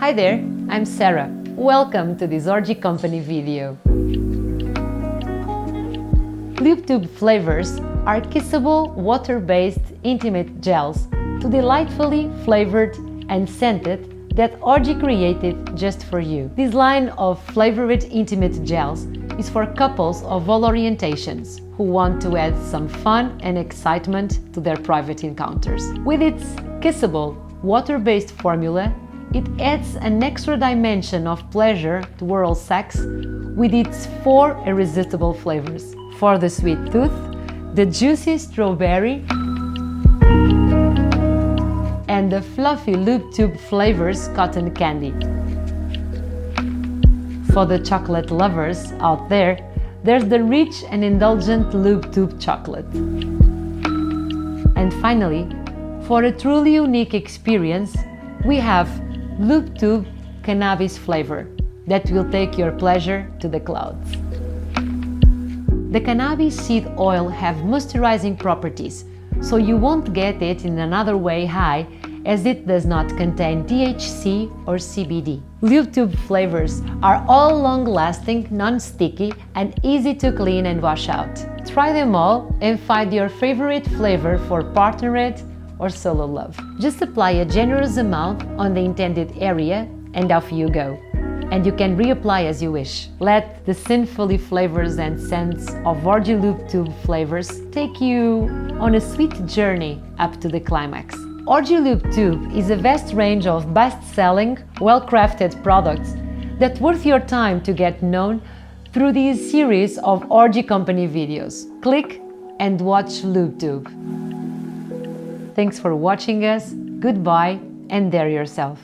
Hi there, I'm Sarah. Welcome to this Orgie Company video. Lube flavors are kissable, water-based intimate gels to delightfully flavored and scented that Orgie created just for you. This line of flavored intimate gels is for couples of all orientations who want to add some fun and excitement to their private encounters. With its kissable, water-based formula, it adds an extra dimension of pleasure to oral sex with its 4 irresistible flavors. For the sweet tooth, the juicy strawberry and the fluffy Lube Tube flavors cotton candy. For the chocolate lovers out there, there's the rich and indulgent Lube Tube chocolate. And finally, for a truly unique experience, we have Lube Tube cannabis flavor that will take your pleasure to the clouds. The cannabis seed oil have moisturizing properties, so you won't get it in another way high, as it does not contain THC or CBD. Lube Tube flavors are all long-lasting, non-sticky, and easy to clean and wash out. Try them all and find your favorite flavor for partnerate or solo love. Just apply a generous amount on the intended area and off you go. And you can reapply as you wish. Let the sinfully flavors and scents of Orgie Lube Tube flavors take you on a sweet journey up to the climax. Orgie Lube Tube is a vast range of best-selling, well-crafted products that's worth your time to get known through these series of Orgie Company videos. Click and watch Lube Tube. Thanks for watching us, goodbye, and dare yourself.